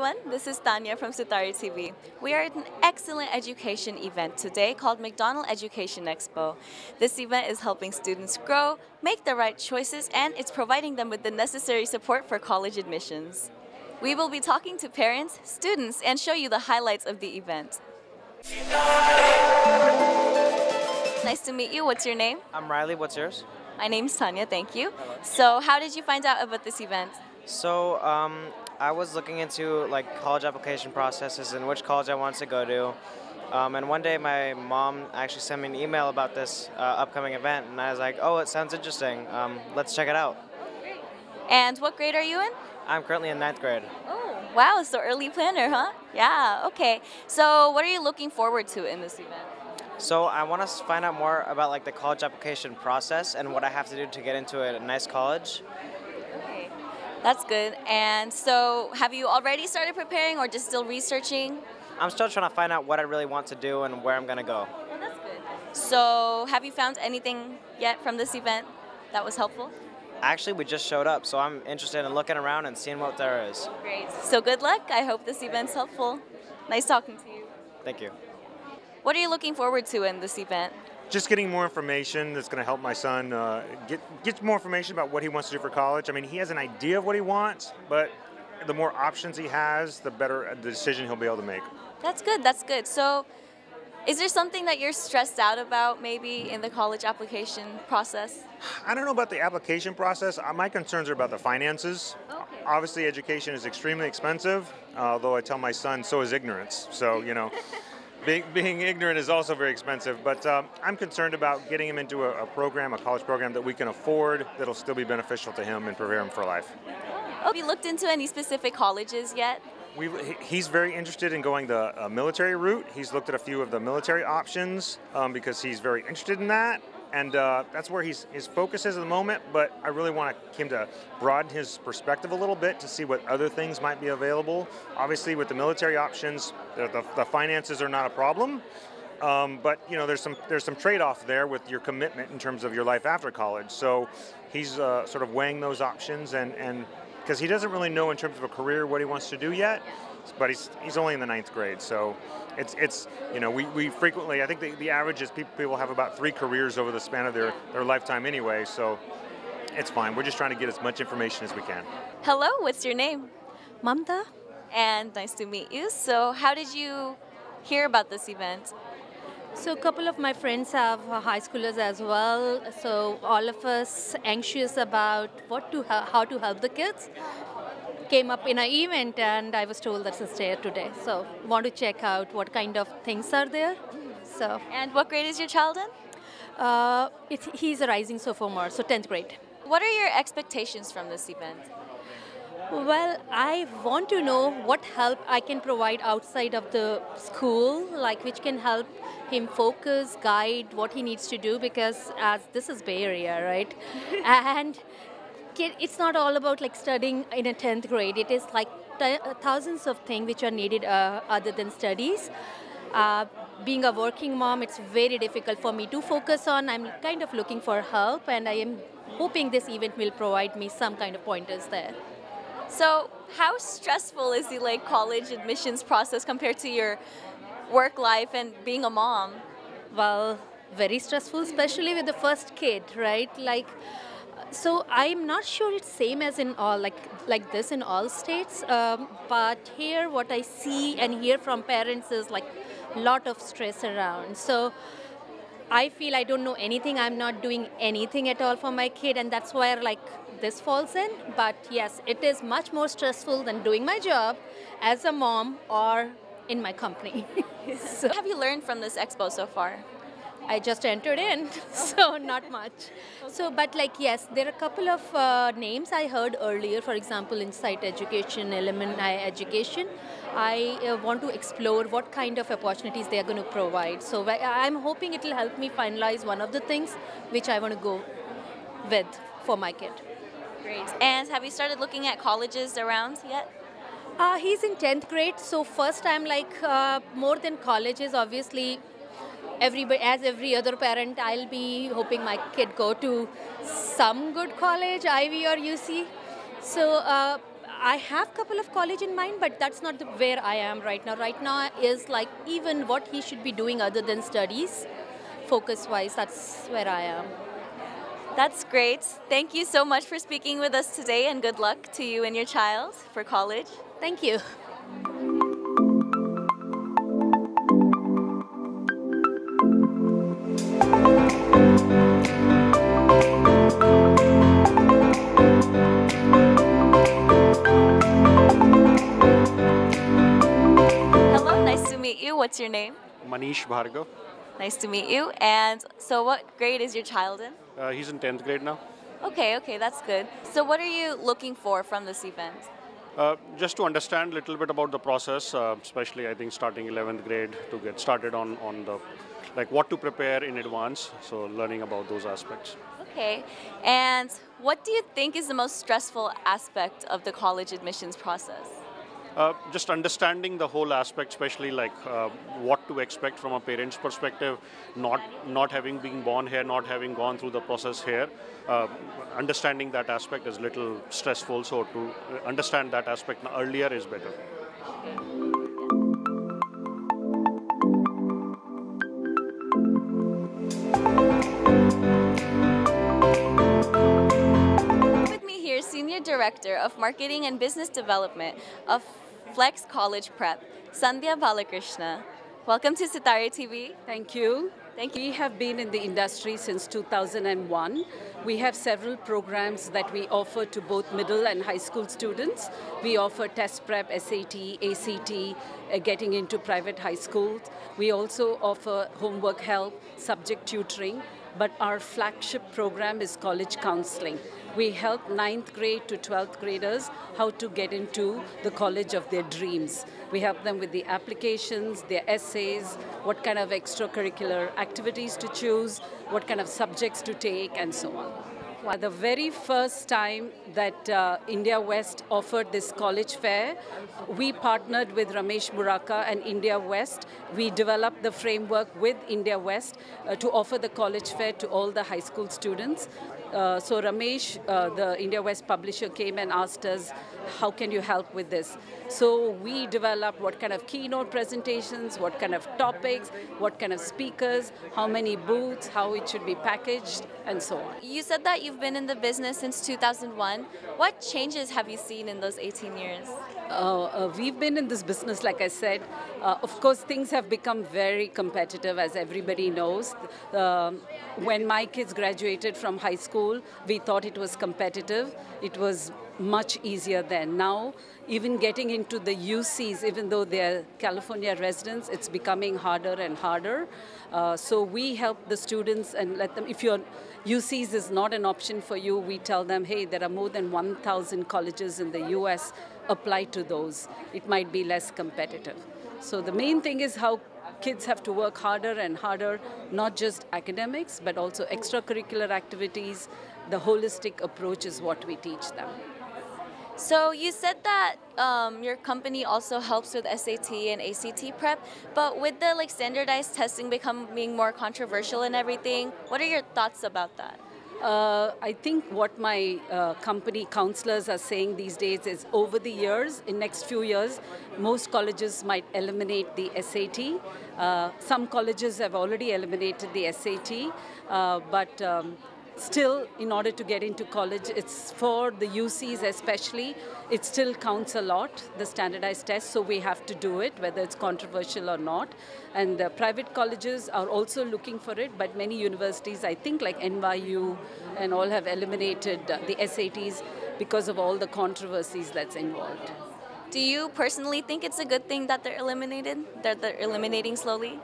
everyone, this is Tanya from Sitari TV. We are at an excellent education event today called McDonald's Education Expo. This event is helping students grow, make the right choices, and it's providing them with the necessary support for college admissions. We will be talking to parents, students, and show you the highlights of the event. Nice to meet you. What's your name? I'm Riley. What's yours? My name's Tanya, thank you. So how did you find out about this event? So, I was looking into college application processes and which college I wanted to go to. And one day my mom actually sent me an email about this upcoming event, and I was like, oh, it sounds interesting. Let's check it out. And what grade are you in? I'm currently in 9th grade. Oh, wow, so early planner, huh? Yeah, okay. So what are you looking forward to in this event? So I want to find out more about the college application process and what I have to do to get into a nice college. Okay, that's good. And so have you already started preparing or just still researching? I'm still trying to find out what I really want to do and where I'm going to go. Oh, that's good. So have you found anything yet from this event that was helpful? Actually, we just showed up, so I'm interested in looking around and seeing what there is. Great. So good luck. I hope this event's helpful. Nice talking to you. Thank you. What are you looking forward to in this event? Just getting more information that's going to help my son get more information about what he wants to do for college. I mean, he has an idea of what he wants, but the more options he has, the better the decision he'll be able to make. That's good, that's good. So is there something that you're stressed out about maybe in the college application process? I don't know about the application process. My concerns are about the finances. Okay. Obviously, education is extremely expensive, although I tell my son so is ignorance. So, being ignorant is also very expensive, but I'm concerned about getting him into a college program that we can afford, that'll still be beneficial to him and prepare him for life. Oh, have you looked into any specific colleges yet? He's very interested in going the military route. He's looked at a few of the military options because he's very interested in that. And that's where his focus is at the moment, but I really want him to broaden his perspective a little bit to see what other things might be available. Obviously, with the military options, the finances are not a problem, but there's some trade-off there with your commitment in terms of your life after college. So he's sort of weighing those options, and because he doesn't really know in terms of a career what he wants to do yet, but he's only in the 9th grade, so it's we frequently, I think the average is people have about 3 careers over the span of their lifetime anyway, so it's fine. We're just trying to get as much information as we can. Hello, what's your name? Mamta. And nice to meet you. So how did you hear about this event? So a couple of my friends have high schoolers as well. So all of us anxious about how to help the kids. Came up in an event and I was told that it's there today. So want to check out what kind of things are there. So. And what grade is your child in? He's a rising sophomore, so 10th grade. What are your expectations from this event? Well, I want to know what help I can provide outside of the school, which can help him focus, guide what he needs to do, because as this is Bay Area, right? And it's not all about studying in a 10th grade. It is thousands of things which are needed other than studies. Being a working mom, it's very difficult for me to focus on. I'm kind of looking for help, and I am hoping this event will provide me some kind of pointers there. So how stressful is the college admissions process compared to your work life and being a mom? Well, very stressful, especially with the first kid, right? So I'm not sure it's same as in all like this in all states, but here what I see and hear from parents is lot of stress around. So I feel I don't know anything. I'm not doing anything at all for my kid, and that's where this falls in. But yes, it is much more stressful than doing my job as a mom or in my company. So, what have you learned from this expo so far? I just entered in, so not much. So, but yes, there are a couple of names I heard earlier, for example, Insight Education, Alumni Education. I want to explore what kind of opportunities they are going to provide. So I'm hoping it will help me finalize one of the things which I want to go with for my kid. Great. And have you started looking at colleges around yet? He's in 10th grade, so first I'm more than colleges, obviously. As every other parent, I'll be hoping my kid go to some good college, Ivy or UC. So I have a couple of college in mind, but that's not where I am right now. Right now is like even what he should be doing other than studies, focus-wise, that's where I am. That's great. Thank you so much for speaking with us today, and good luck to you and your child for college. Thank you. Hello, nice to meet you. What's your name? Manish Bhargav. Nice to meet you. And so what grade is your child in? He's in 10th grade now. Okay, that's good. So what are you looking for from this event? Just to understand a little bit about the process, especially I think starting 11th grade to get started on the, like what to prepare in advance, so learning about those aspects. Okay. And what do you think is the most stressful aspect of the college admissions process? Just understanding the whole aspect, especially like what to expect from a parent's perspective, not having been born here, not having gone through the process here. Understanding that aspect is a little stressful, so to understand that aspect earlier is better. With me here, Senior Director of Marketing and Business Development of Flex College Prep, Sandhya Balakrishna. Welcome to Sitare TV. Thank you. Thank you. We have been in the industry since 2001. We have several programs that we offer to both middle and high school students. We offer test prep, SAT, ACT, getting into private high schools. We also offer homework help, subject tutoring, but our flagship program is college counseling. We help 9th grade to 12th graders how to get into the college of their dreams. We help them with the applications, their essays, what kind of extracurricular activities to choose, what kind of subjects to take, and so on. The very first time that India West offered this college fair, we partnered with Ramesh Muraka and India West. We developed the framework with India West to offer the college fair to all the high school students. So Ramesh, the India West publisher, came and asked us, how can you help with this? So we developed what kind of keynote presentations, what kind of topics, what kind of speakers, how many booths, how it should be packaged, and so on. You said that you've been in the business since 2001. What changes have you seen in those 18 years? We've been in this business, like I said. Of course, things have become very competitive, as everybody knows. When my kids graduated from high school, we thought it was competitive. It was much easier then. Now, even getting into the UCs, even though they're California residents, it's becoming harder and harder. So we help the students and let them, if your UCs is not an option for you, we tell them, hey, there are more than 1,000 colleges in the US, apply to those. It might be less competitive. So the main thing is how kids have to work harder and harder, not just academics, but also extracurricular activities. The holistic approach is what we teach them. So you said that your company also helps with SAT and ACT prep, but with the standardized testing becoming more controversial and everything, what are your thoughts about that? I think what my company counselors are saying these days is over the years, in next few years, most colleges might eliminate the SAT. Some colleges have already eliminated the SAT, but still, in order to get into college, it's for the UCs especially, it still counts a lot, the standardized test, so we have to do it, whether it's controversial or not. And private colleges are also looking for it, but many universities, I think like NYU and all, have eliminated the SATs because of all the controversies that's involved. Do you personally think it's a good thing that they're eliminated, that they're eliminating slowly?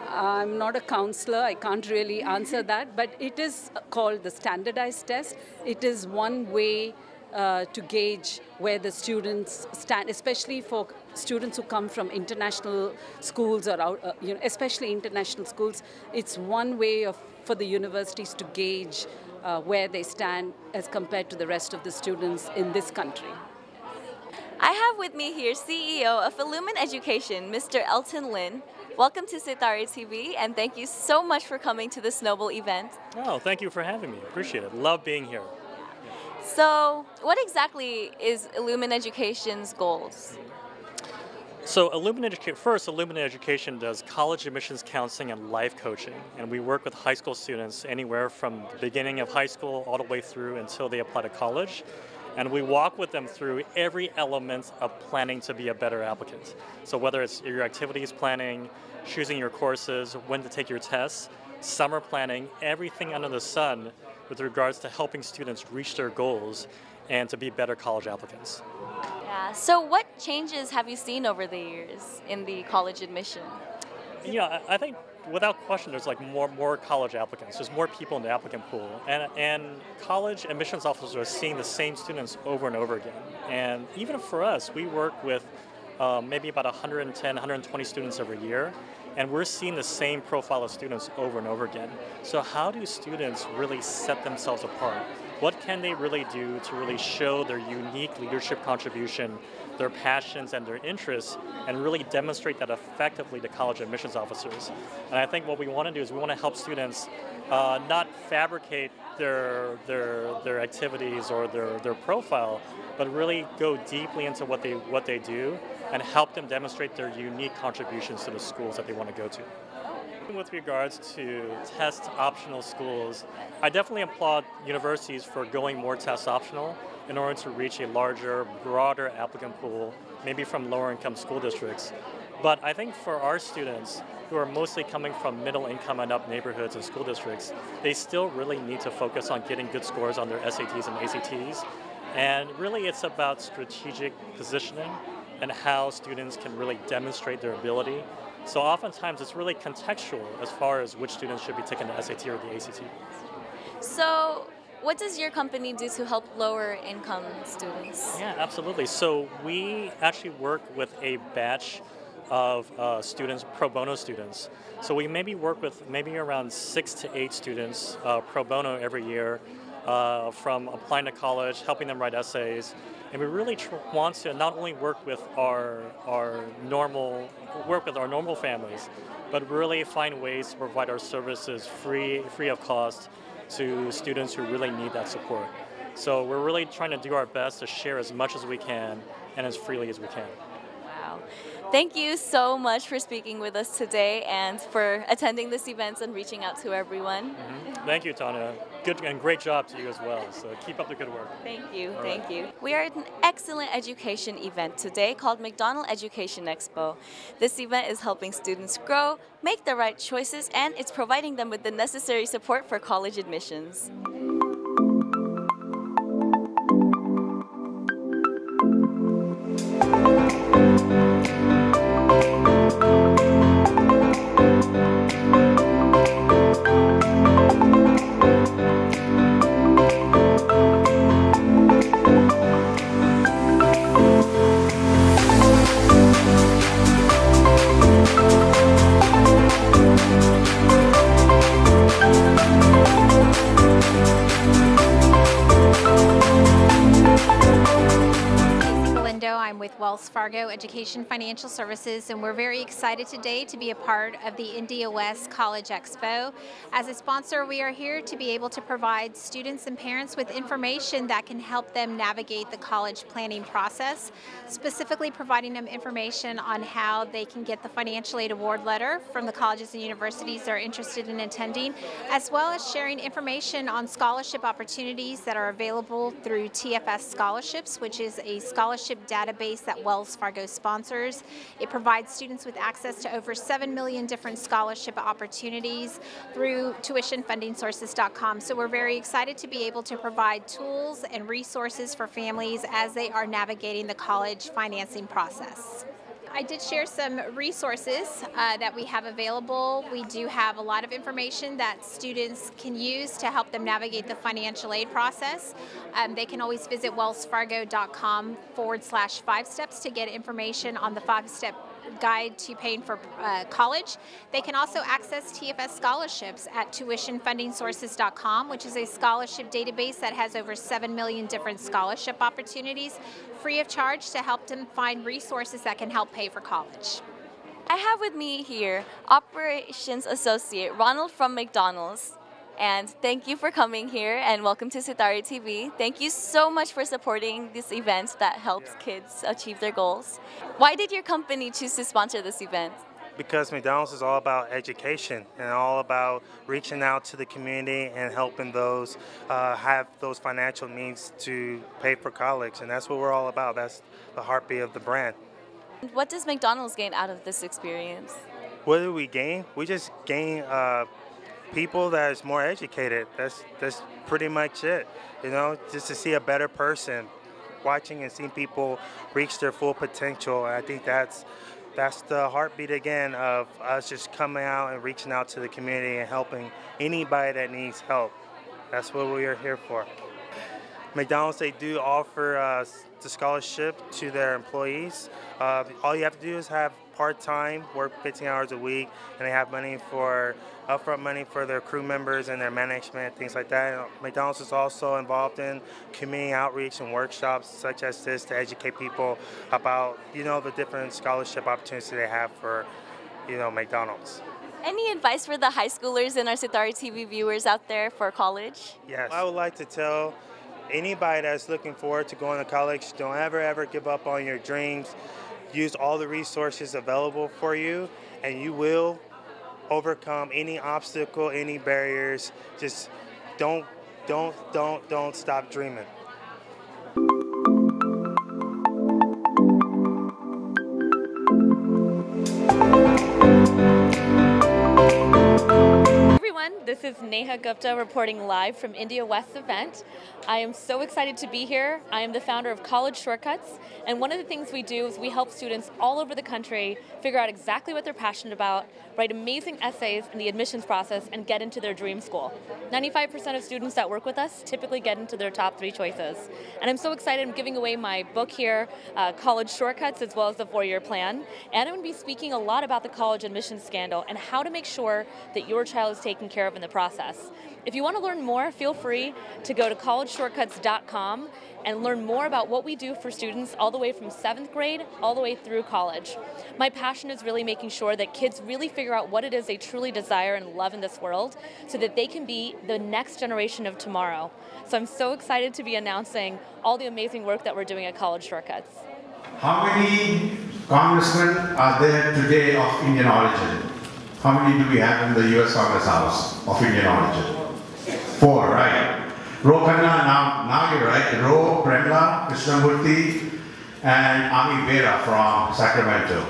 I'm not a counselor, I can't really answer that, but it is called the standardized test. It is one way to gauge where the students stand, especially for students who come from international schools or especially international schools. It's one way for the universities to gauge where they stand as compared to the rest of the students in this country. I have with me here CEO of Illumin Education, Mr. Elton Lin. Welcome to Sitare TV, and thank you so much for coming to this noble event. Oh, thank you for having me. Appreciate it. Love being here. So, what exactly is Illumine Education's goals? So Illumine Education does college admissions counseling and life coaching, and we work with high school students anywhere from the beginning of high school all the way through until they apply to college. And we walk with them through every element of planning to be a better applicant. So whether it's your activities planning, choosing your courses, when to take your tests, summer planning, everything under the sun with regards to helping students reach their goals and to be better college applicants. Yeah. So, what changes have you seen over the years in the college admission? Yeah, I think without question, there's like more college applicants. There's more people in the applicant pool, and college admissions officers are seeing the same students over and over again. And even for us, we work with maybe about 110, 120 students every year, and we're seeing the same profile of students over and over again. So how do students really set themselves apart? What can they really do to really show their unique leadership contribution, their passions and their interests, and really demonstrate that effectively to college admissions officers? And I think what we want to do is we want to help students not fabricate their activities or their profile, but really go deeply into what they do and help them demonstrate their unique contributions to the schools that they want to go to. With regards to test optional schools, I definitely applaud universities for going more test optional in order to reach a larger, broader applicant pool, maybe from lower income school districts. But I think for our students who are mostly coming from middle income and up neighborhoods and school districts, they still really need to focus on getting good scores on their SATs and ACTs. And really it's about strategic positioning and how students can really demonstrate their ability. So oftentimes it's really contextual as far as which students should be taking the SAT or the ACT. So, what does your company do to help lower income students? Yeah, absolutely. So we actually work with a batch of students, pro bono students. So we maybe work with maybe around 6 to 8 students pro bono every year from applying to college, helping them write essays. And we really want to not only work with our normal families, but really find ways to provide our services free of cost to students who really need that support. So we're really trying to do our best to share as much as we can and as freely as we can. Wow. Thank you so much for speaking with us today and for attending this event and reaching out to everyone. Thank you, Tanya. Good and great job to you as well. So keep up the good work. Thank you. All Thank right. you. We are at an excellent education event today called McDonald's Education Expo. This event is helping students grow, make the right choices, and it's providing them with the necessary support for college admissions. I'm with Wells Fargo Education Financial Services, and we're very excited today to be a part of the India West College Expo. As a sponsor, we are here to be able to provide students and parents with information that can help them navigate the college planning process, specifically providing them information on how they can get the financial aid award letter from the colleges and universities they're interested in attending, as well as sharing information on scholarship opportunities that are available through TFS Scholarships, which is a scholarship database that Wells Fargo sponsors. It provides students with access to over 7 million different scholarship opportunities through tuitionfundingsources.com. So we're very excited to be able to provide tools and resources for families as they are navigating the college financing process. I did share some resources that we have available. We do have a lot of information that students can use to help them navigate the financial aid process. They can always visit wellsfargo.com/5 steps to get information on the 5-step guide to paying for college. They can also access TFS scholarships at tuitionfundingsources.com, which is a scholarship database that has over 7 million different scholarship opportunities, free of charge, to help them find resources that can help pay for college. I have with me here Operations Associate Ronald from McDonald's. And thank you for coming here and welcome to Sitari TV. Thank you so much for supporting this event that helps kids achieve their goals. Why did your company choose to sponsor this event? Because McDonald's is all about education and all about reaching out to the community and helping those have those financial means to pay for college. And that's what we're all about. That's the heartbeat of the brand. What does McDonald's gain out of this experience? What do we gain? We just gain people that is more educated. That's pretty much it. You know, just to see a better person, watching and seeing people reach their full potential. I think that's the heartbeat again of us just coming out and reaching out to the community and helping anybody that needs help. That's what we are here for. McDonald's, they do offer the scholarship to their employees. All you have to do is have part-time, work 15 hours a week, and they have money for upfront money for their crew members and their management, things like that. And McDonald's is also involved in community outreach and workshops such as this to educate people about, you know, the different scholarship opportunities they have for, you know, McDonald's. Any advice for the high schoolers and our Sitari TV viewers out there for college? Yes. I would like to tell anybody that's looking forward to going to college, don't ever give up on your dreams. Use all the resources available for you, and you will overcome any obstacle, any barriers. Just don't stop dreaming. This is Neha Gupta reporting live from India West event. I am so excited to be here. I am the founder of College Shortcuts, and one of the things we do is we help students all over the country figure out exactly what they're passionate about, write amazing essays in the admissions process, and get into their dream school. 95% of students that work with us typically get into their top 3 choices. And I'm so excited. I'm giving away my book here, College Shortcuts, as well as the 4-year plan. And I'm going to be speaking a lot about the college admissions scandal and how to make sure that your child is taken care of in the process. If you want to learn more, feel free to go to collegeshortcuts.com and learn more about what we do for students all the way from 7th grade all the way through college. My passion is really making sure that kids really figure out what it is they truly desire and love in this world so that they can be the next generation of tomorrow. So I'm so excited to be announcing all the amazing work that we're doing at College Shortcuts. How many congressmen are there today of Indian origin? How many do we have in the US Congress House of Indian origin? 4, right? Ro Khanna, now you're right. Ro, Premla, Krishnamurthy, and Ami Bera from Sacramento.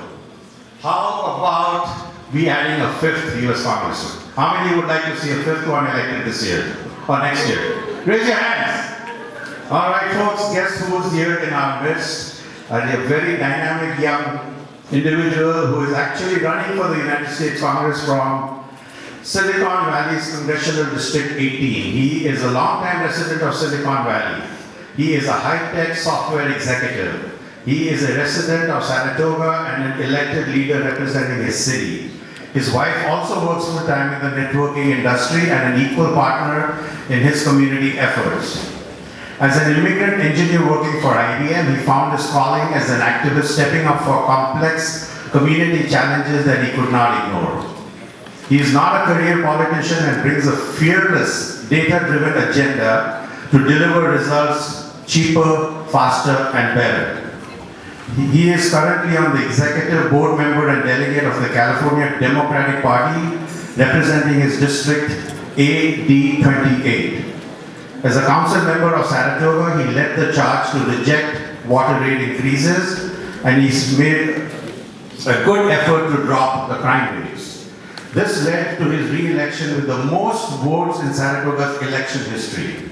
How about we adding a 5th US Congressman? How many would like to see a 5th one elected this year or next year? Raise your hands. All right, folks, guess who's here in our midst? A very dynamic young individual who is actually running for the United States Congress from Silicon Valley's Congressional District 18. He is a longtime resident of Silicon Valley. He is a high-tech software executive. He is a resident of Saratoga and an elected leader representing his city. His wife also works full-time in the networking industry and an equal partner in his community efforts. As an immigrant engineer working for IBM, he found his calling as an activist, stepping up for complex community challenges that he could not ignore. He is not a career politician and brings a fearless, data-driven agenda to deliver results cheaper, faster, and better. He is currently on the executive board member and delegate of the California Democratic Party, representing his district AD28. As a council member of Saratoga, he led the charge to reject water rate increases, and he's made a good effort to drop the crime rates. This led to his re-election with the most votes in Saratoga's election history.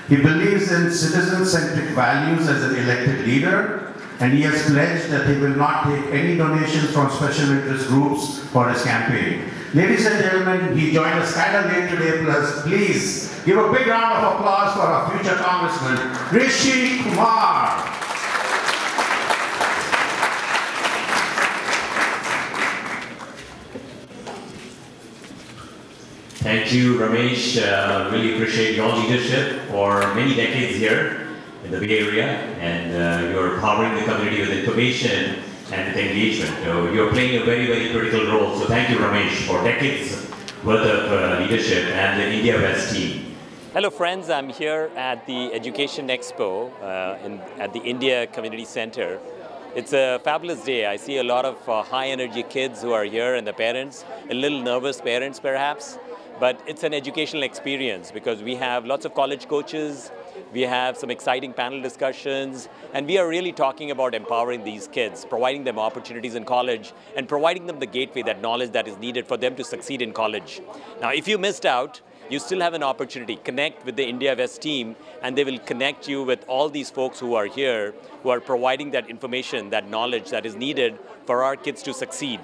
He believes in citizen-centric values as an elected leader, and he has pledged that he will not take any donations from special interest groups for his campaign. Ladies and gentlemen, he joined us kind of late today, plus please give a big round of applause for our future Congressman, Rishi Kumar. Thank you, Ramesh. Really appreciate your leadership for many decades here in the Bay Area, and you're powering the community with information and with engagement. You're playing a very, very critical role. So thank you, Ramesh, for decades worth of leadership and the India West team. Hello friends, I'm here at the Education Expo at the India Community Center. It's a fabulous day. I see a lot of high energy kids who are here and the parents, a little nervous parents perhaps, but it's an educational experience because we have lots of college coaches, we have some exciting panel discussions, and we are really talking about empowering these kids, providing them opportunities in college, and providing them the gateway, that knowledge that is needed for them to succeed in college. Now, if you missed out, you still have an opportunity. Connect with the India West team, and they will connect you with all these folks who are here, who are providing that information, that knowledge that is needed for our kids to succeed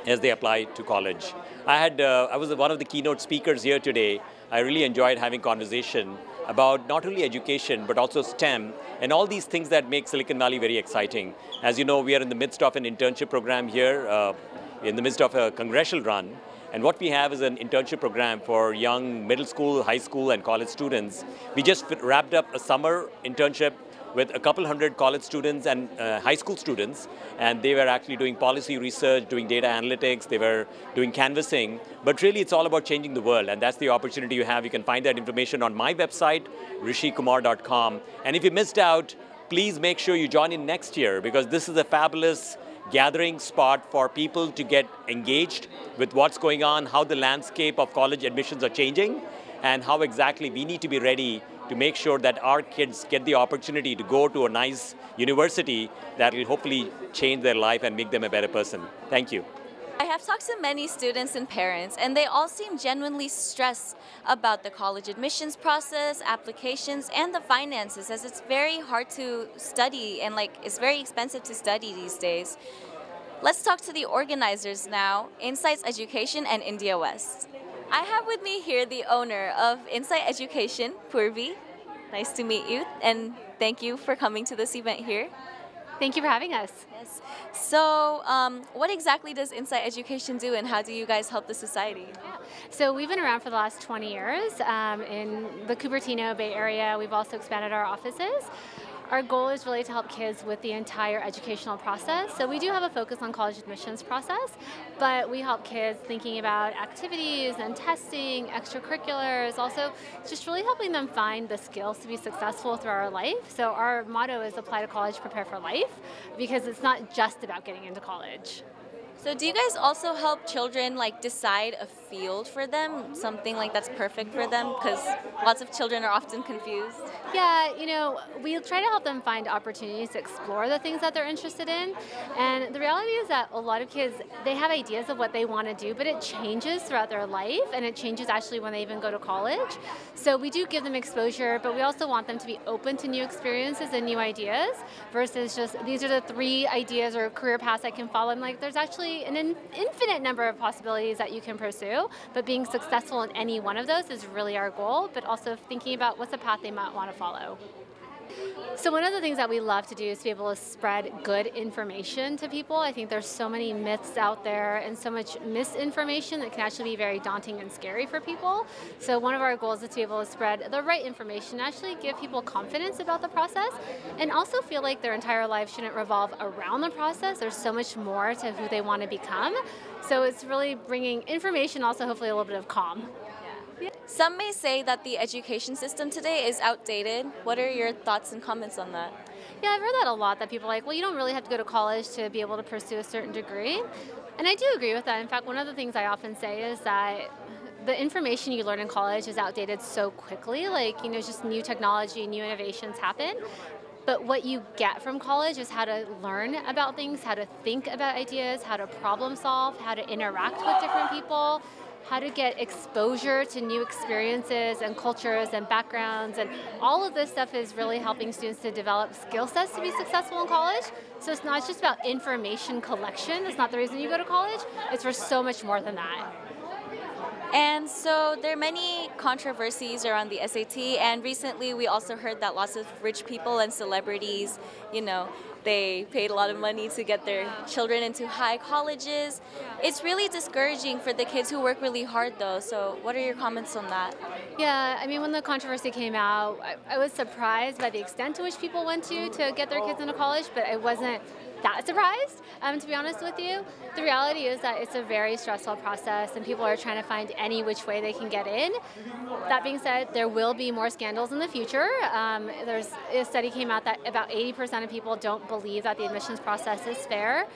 as they apply to college. I was one of the keynote speakers here today. I really enjoyed having conversation about not only education, but also STEM and all these things that make Silicon Valley very exciting. As you know, we are in the midst of an internship program here, in the midst of a congressional run. And what we have is an internship program for young middle school, high school, and college students. We just wrapped up a summer internship with a couple hundred college students and high school students, and they were actually doing policy research, doing data analytics, they were doing canvassing, but really it's all about changing the world, and that's the opportunity you have. You can find that information on my website, rishikumar.com, and if you missed out, please make sure you join in next year, because this is a fabulous gathering spot for people to get engaged with what's going on, how the landscape of college admissions are changing, and how exactly we need to be ready to make sure that our kids get the opportunity to go to a nice university that will hopefully change their life and make them a better person. Thank you. I have talked to many students and parents, and they all seem genuinely stressed about the college admissions process, applications, and the finances, as it's very hard to study and it's very expensive to study these days. Let's talk to the organizers now, Insights Education and India West. I have with me here the owner of Insight Education, Purvi. Nice to meet you, and thank you for coming to this event here. Thank you for having us. Yes. So, what exactly does Insight Education do, and how do you guys help the society? Yeah. So we've been around for the last 20 years in the Cupertino Bay Area. We've also expanded our offices. Our goal is really to help kids with the entire educational process. So we do have a focus on college admissions process, but we help kids thinking about activities and testing, extracurriculars, also just really helping them find the skills to be successful through our life. So our motto is apply to college, prepare for life, because it's not just about getting into college. So do you guys also help children decide a field for them, something that's perfect for them? Because lots of children are often confused. Yeah, we try to help them find opportunities to explore the things that they're interested in. And the reality is that a lot of kids, they have ideas of what they want to do, but it changes throughout their life, and it changes actually when they even go to college. So we do give them exposure, but we also want them to be open to new experiences and new ideas versus just, these are the 3 ideas or career paths I can follow. I'm there's actually an infinite number of possibilities that you can pursue, but being successful in any one of those is really our goal, but also thinking about what's the path they might want to follow. So one of the things that we love to do is to be able to spread good information to people. I think there's so many myths out there and so much misinformation that can actually be very daunting and scary for people. So one of our goals is to be able to spread the right information, actually give people confidence about the process, and also feel like their entire life shouldn't revolve around the process. There's so much more to who they want to become. So it's really bringing information, also hopefully a little bit of calm. Some may say that the education system today is outdated. What are your thoughts and comments on that? Yeah, I've heard that a lot, that people are like, well, you don't really have to go to college to be able to pursue a certain degree. And I do agree with that. In fact, one of the things I often say is that the information you learn in college is outdated so quickly. Just new technology, new innovations happen. But what you get from college is how to learn about things, how to think about ideas, how to problem solve, how to interact with different people, how to get exposure to new experiences and cultures and backgrounds, and all of this stuff is really helping students to develop skill sets to be successful in college. So it's not just about information collection. It's not the reason you go to college. It's for so much more than that. And so there are many controversies around the SAT, and recently we also heard that lots of rich people and celebrities, they paid a lot of money to get their children into high colleges. It's really discouraging for the kids who work really hard though, so what are your comments on that? Yeah, I mean, when the controversy came out, I was surprised by the extent to which people went to get their kids into college, but I wasn't that surprised, to be honest with you. The reality is that it's a very stressful process and people are trying to find any which way they can get in. That being said, there will be more scandals in the future. There's a study came out that about 80% of people don't believe that the admissions process is fair.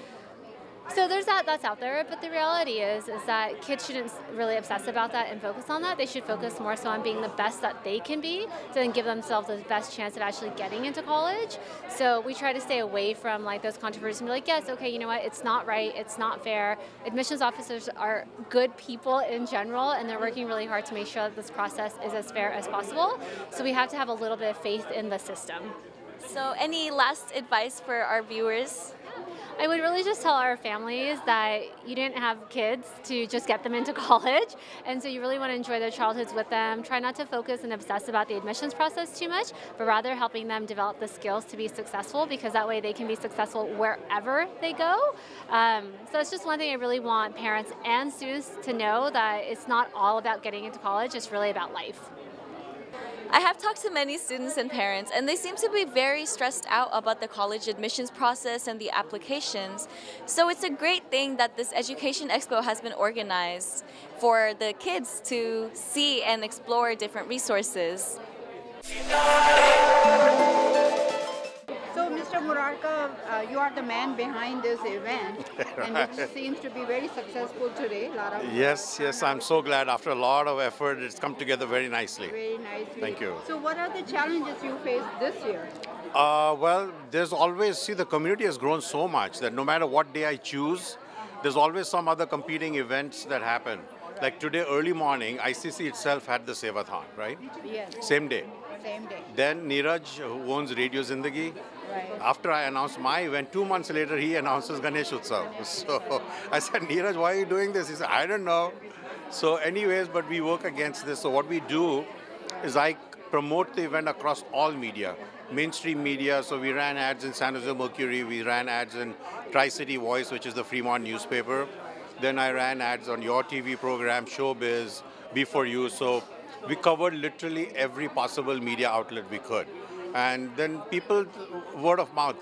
So there's that's out there, but the reality is that kids shouldn't really obsess about that and focus on that. They should focus more so on being the best that they can be, to then give themselves the best chance of actually getting into college. So we try to stay away from like those controversies and be like, yes, okay, you know what, it's not right, it's not fair. Admissions officers are good people in general, and they're working really hard to make sure that this process is as fair as possible. So we have to have a little bit of faith in the system. So any last advice for our viewers? I would really just tell our families that you didn't have kids to just get them into college, and so you really want to enjoy their childhoods with them. Try not to focus and obsess about the admissions process too much, but rather helping them develop the skills to be successful, because that way they can be successful wherever they go. So it's just one thing I really want parents and students to know, that it's not all about getting into college, it's really about life. I have talked to many students and parents, and they seem to be very stressed out about the college admissions process and the applications. So it's a great thing that this Education Expo has been organized for the kids to see and explore different resources. So, Mr. Murarka, you are the man behind this event, and it seems to be very successful today. Yes, I'm so glad. After a lot of effort, it's come together very nicely. Very nicely. Thank you. So, what are the challenges you face this year? Well, there's always, the community has grown so much that no matter what day I choose, there's always some other competing events that happen. Like today, early morning, ICC itself had the Sevathon, right? Yes. Same day. Same day. Then Neeraj, who owns Radio Zindagi, after I announced my event, 2 months later, he announces Ganesh Utsav. So I said, Neeraj, why are you doing this? He said, I don't know. So anyways, but we work against this. So what we do is I promote the event across all media, mainstream media. So we ran ads in San Jose Mercury. We ran ads in Tri-City Voice, which is the Fremont newspaper. Then I ran ads on your TV program, Showbiz, B4U. So we covered literally every possible media outlet we could. And then people, word of mouth,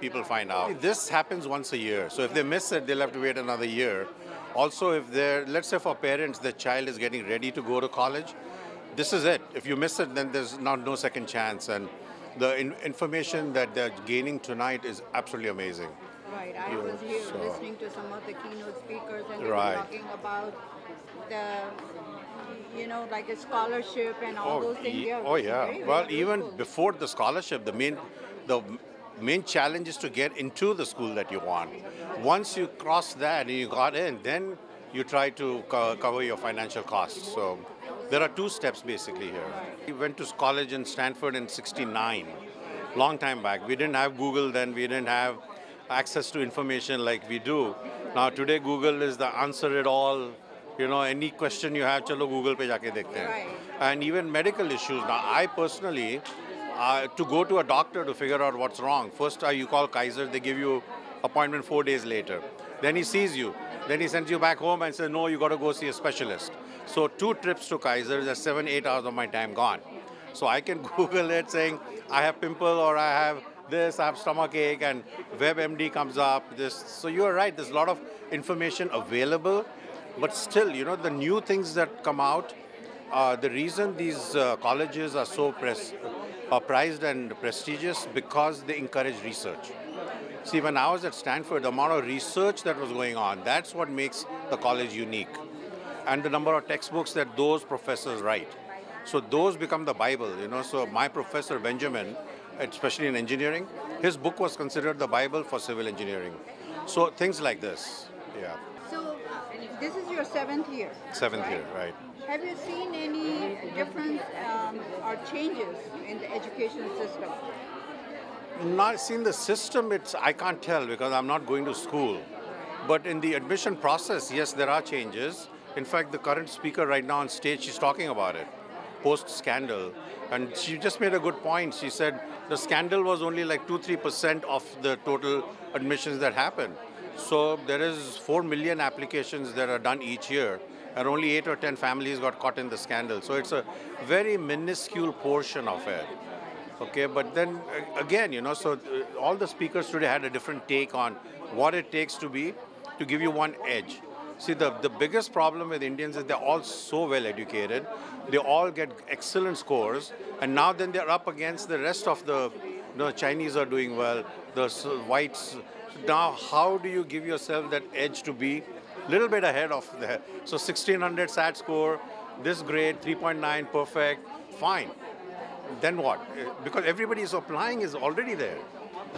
people find out. This happens once a year. So if they miss it, they'll have to wait another year. Also, if they're, let's say for parents, the child is getting ready to go to college, this is it. If you miss it, then there's no second chance. And the information that they're gaining tonight is absolutely amazing. Right, I was here listening to some of the keynote speakers, and they were talking about the, like a scholarship and all those things. Yeah. Well, even before the scholarship, the main challenge is to get into the school that you want. Once you cross that and you got in, then you try to cover your financial costs. So there are 2 steps basically here. We went to college in Stanford in '69, long time back. We didn't have Google then. We didn't have access to information like we do. Now today Google is the answer it all. Any question you have, chalo Google pe jaake dekhte hain. And even medical issues. Now I personally, to go to a doctor to figure out what's wrong, first you call Kaiser, they give you appointment 4 days later. Then he sees you. Then he sends you back home and says, no, you got to go see a specialist. So 2 trips to Kaiser, there's 7-8 hours of my time gone. So I can Google it saying, I have pimple or I have this, I have stomach ache, and WebMD comes up. So you're right, there's a lot of information available, but still, the new things that come out, the reason these colleges are so prized and prestigious, because they encourage research. See, when I was at Stanford, the amount of research that was going on, that's what makes the college unique. And the number of textbooks that those professors write. So those become the Bible, So my professor, Benjamin, especially in engineering, his book was considered the Bible for civil engineering. So things like this, yeah. So this is your 7th year. 7th year, right. Have you seen any difference or changes in the education system? Not seen the system, I can't tell because I'm not going to school. But in the admission process, yes, there are changes. In fact, the current speaker right now on stage, she's talking about it, post-scandal. And she just made a good point. She said the scandal was only like 2-3% of the total admissions that happened. So there is 4 million applications that are done each year, and only 8 or 10 families got caught in the scandal. So it's a very minuscule portion of it. Okay, but then again, so all the speakers today had a different take on what it takes to give you one edge. See, the biggest problem with Indians is they're all so well educated. They all get excellent scores, and now then they're up against the rest of the Chinese are doing well, the whites. Now, how do you give yourself that edge to be a little bit ahead of that? So 1600 SAT score, this grade, 3.9, perfect, fine. Then what? Because everybody is applying is already there.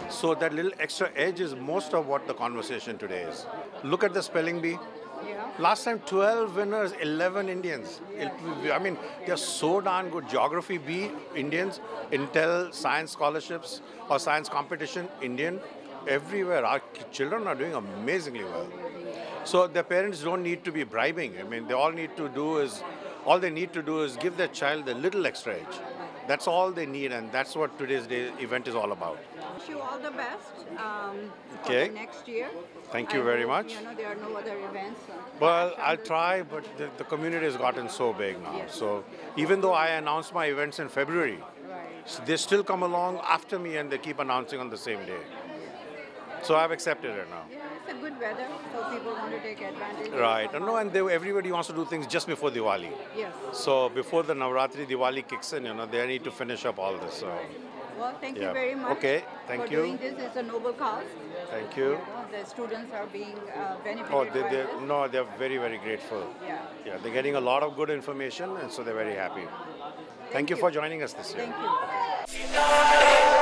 So that little extra edge is most of what the conversation today is. Look at the spelling bee. Yeah. Last time 12 winners, 11 Indians. I mean, they're so darn good. Geography B, Indians. Intel, science scholarships or science competition, Indian. Everywhere. Our children are doing amazingly well. So their parents don't need to be bribing. I mean, all they need to do is give their child a little extra edge. That's all they need, and that's what today's event is all about. Wish you all the best for Okay. the next year. Thank you I very hope, much. There are no other events. Well, I'll try, but the community has gotten so big now. Yes. So even though I announced my events in February, they still come along after me and they keep announcing on the same day. So I've accepted it now. Yeah, it's a good weather, so people want to take advantage. Right. No, and everybody wants to do things just before Diwali. Yes. So before the Navratri Diwali kicks in, they need to finish up all this. So. Well, thank you Yeah. very much. Okay, thank for you. doing this. It's a noble cause. Thank you. The students are being benefited Oh, by this. they're very, very grateful. Yeah. Yeah, they're getting a lot of good information, and so they're very happy. Thank you for joining us this year. Thank you.